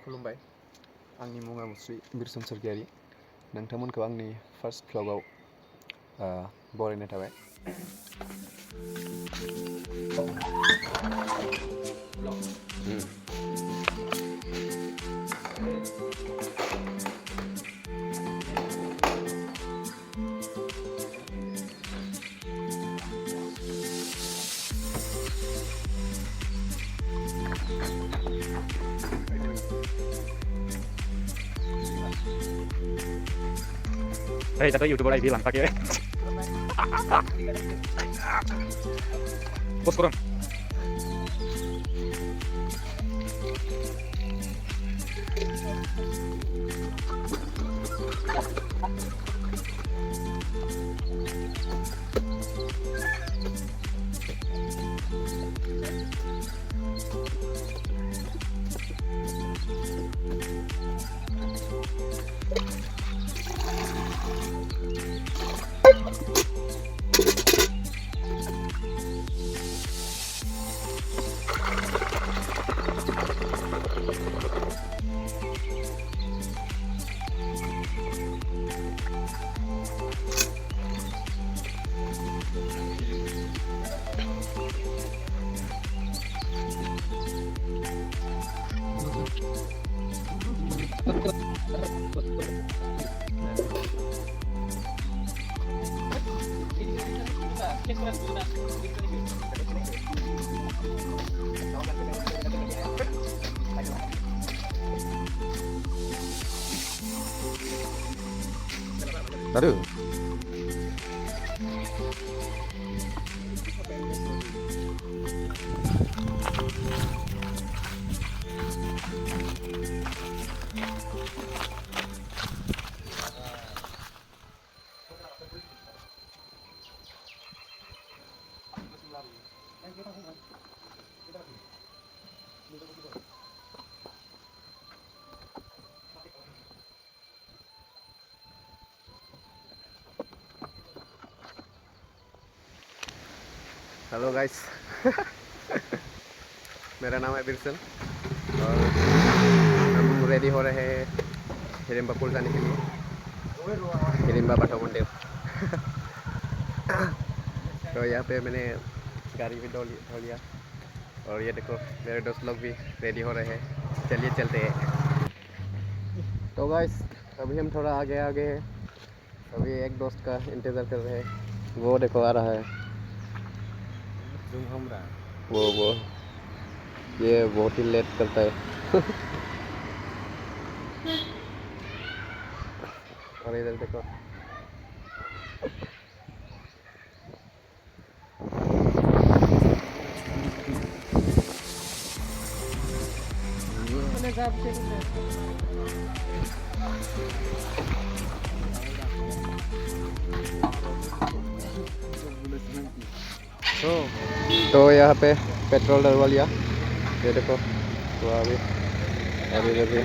खुलुमबाय आंनि मुङा मुस्रि बिरसन सरगियारि नोंथांमोनखौ आंनि फार्स्ट भ्लगाव बरायनाय थाबाय Hei, satu YouTuber lagi bilang pakai. Bos kurang. Aduh. Hello guys मेरा नाम है बिरसन और हम रेडी हो रहे हैं हिडिंबा पुल जाने के लिए हिडिंबा बाथौ मंदिर तो यहाँ पे मैंने गाड़ी भी धो लिया और ये देखो मेरे दोस्त लोग भी रेडी हो रहे हैं चलिए चलते हैं तो गाइस अभी हम थोड़ा आगे हैं अभी एक दोस्त का इंतज़ार कर रहे हैं वो देखो आ रहा है वो ये बहुत ही लेट करता है और इधर देखो तो यहाँ पे पेट्रोल डलवा लिया ये देखो तो अभी इधर भी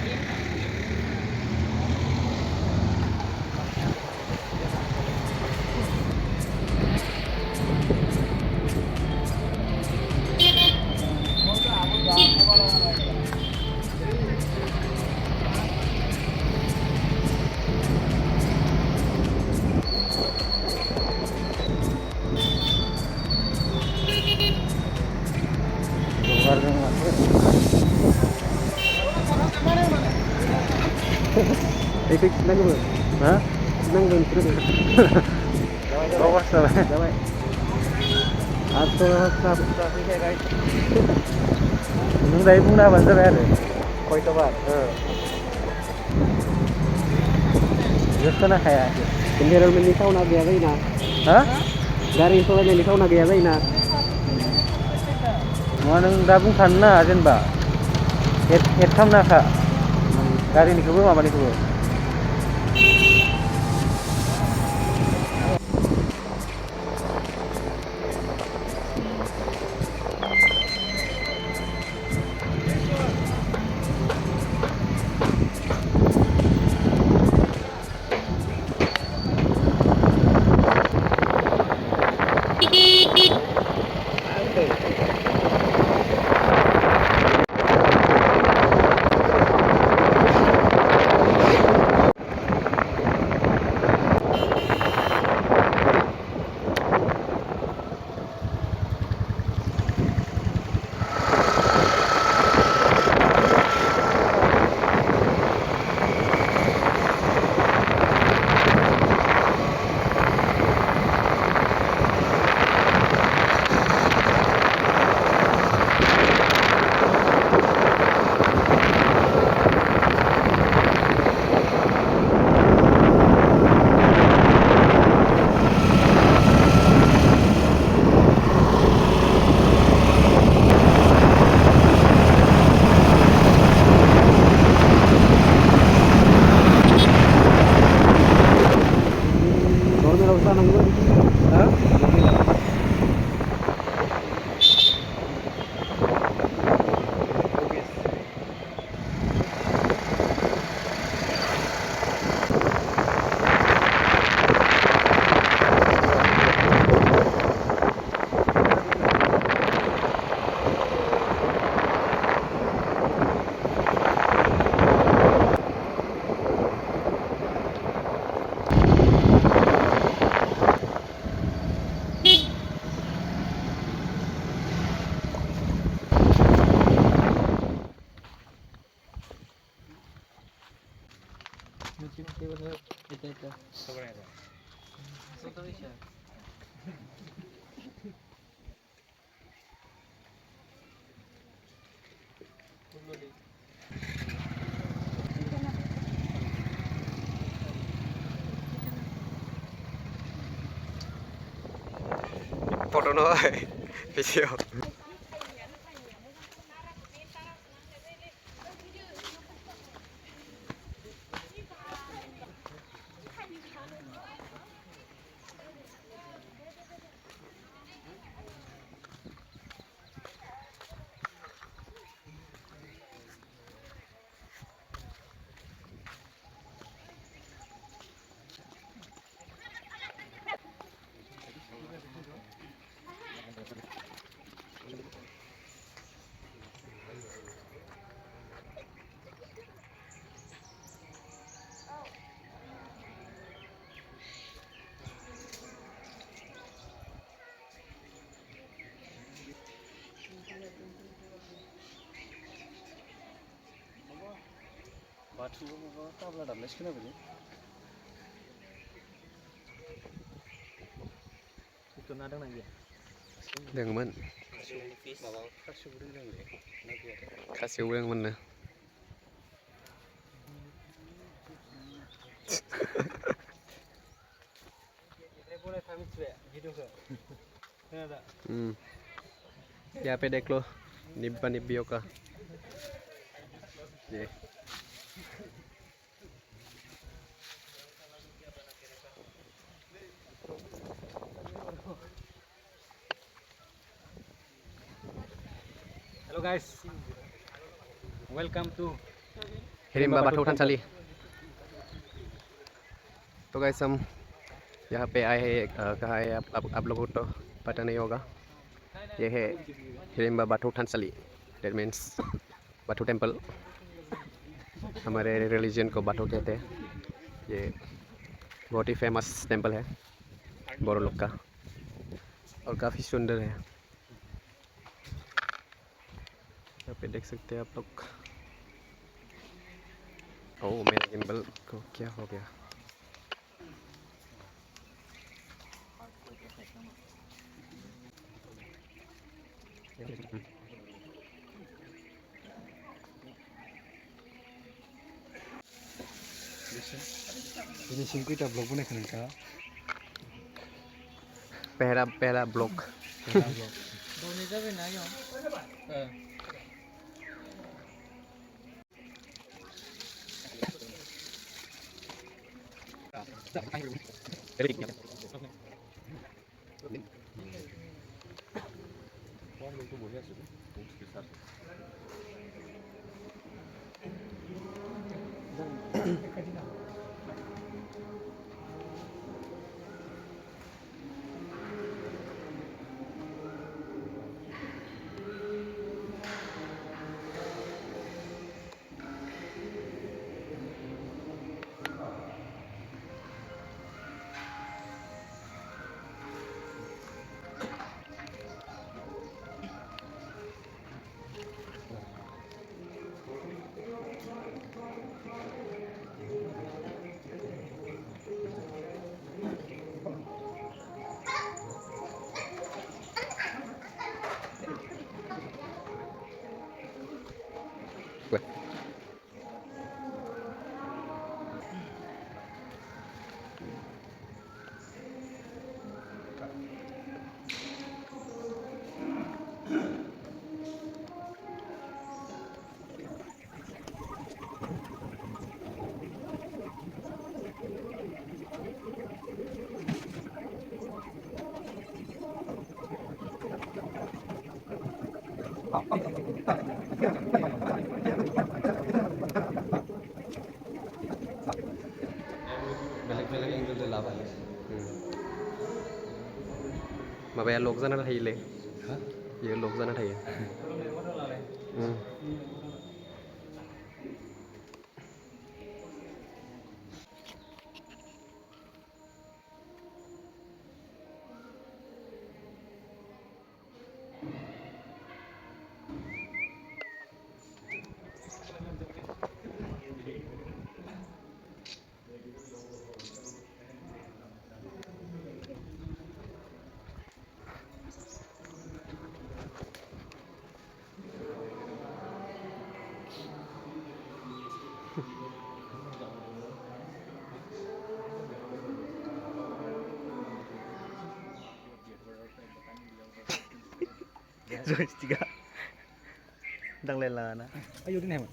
Epic nang belum? Hah? Nang belum terus. Bawa salah. Bawa. Atau sapi kayak guys. Nung dari pun dah bantu bayar. Koi to bar. Just na kaya. Kendaraan में लिखा होना गया भाई ना. हाँ? गाड़ी सोलह में लिखा होना गया भाई ना. Mana dabung sana ajen ba. Head kam na ka. Garing ni kubu mama ni kubu. Foto nói video. Batu apa tabla dah meski na beli. Itu nada lagi. Dengan Kasih beri lagi. kasih uang mana? यहाँ पे देख लो निब्बा निब्बियों का ये Hello guys, welcome to Hidimba Bathou थानसाली। तो guys हम यहाँ पे आए हैं, कहाँ है आप लोगों को तो पता नहीं होगा। ये है हिडिंबा बाथौ थानसाली, दैट मीन्स बाथौ टेम्पल। हमारे रिलीजन को बाथौ कहते हैं। ये बहुत ही फेमस टेम्पल है बोरो लोग का और काफ़ी सुंदर है। यहाँ पे देख सकते हैं आप लोग। ओह मेरे गिम्बल को क्या हो गया? ini singkui tak blog punya kan kak? पहला ब्लॉक बेलेग एंगल लाभ माबाया लक जाना थायोलै ये लक जाना थायो joystick-a danglaila na. Ayo din hemat.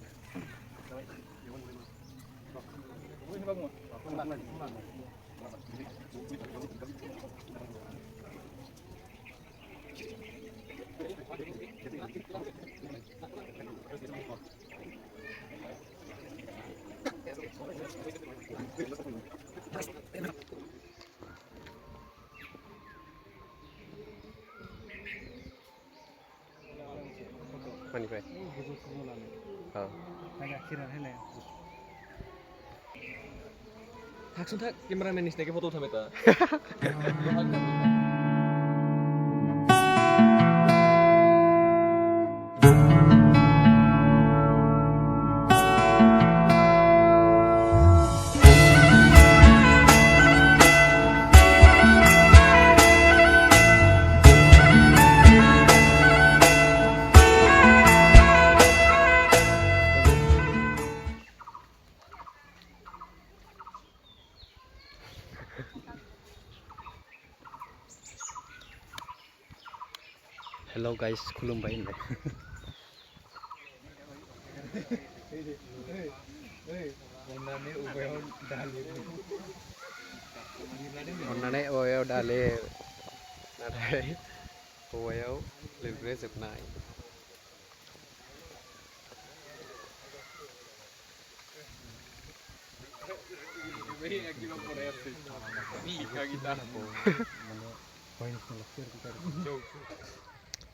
Manifest. Oh. Thak sun thak cameraman ni snake photo uthame ta. Hello guys, khulumbai le. Onnane oyo dale. Nathai oyo lirgre joknai.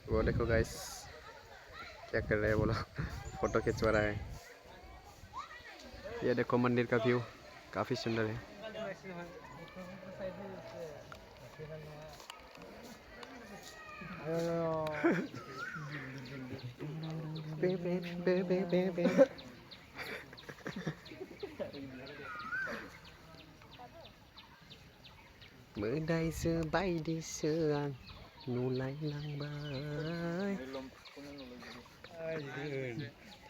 वो देखो guys क्या कर रहे हैं वो लोग फोटो खिंचवा रहा है ये देखो मंदिर का व्यू काफी सुंदर है mới đây xưa bay đi xưa nu lấy lăng bay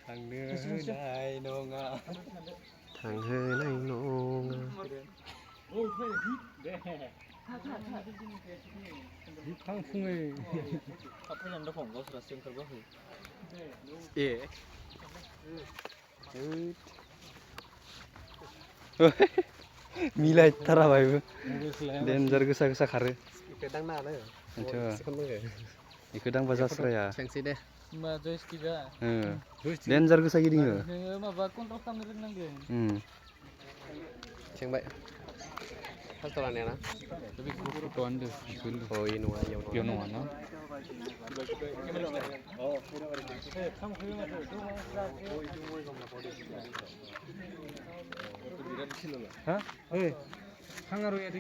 thằng đưa này nô ngà thằng hơi này nô ngà thằng phung ấy Milai tara bhai danger gesa gesa khare đang nào đấy iku dang bazasraya sengsi deh Ma joystick-a. danger gesa gini nggak Maba kontrol kamera roंनांगोन seng baik restoran ya na tapi fotoan deh oh ini nuwa yang pion mana hah? Hangaro ya di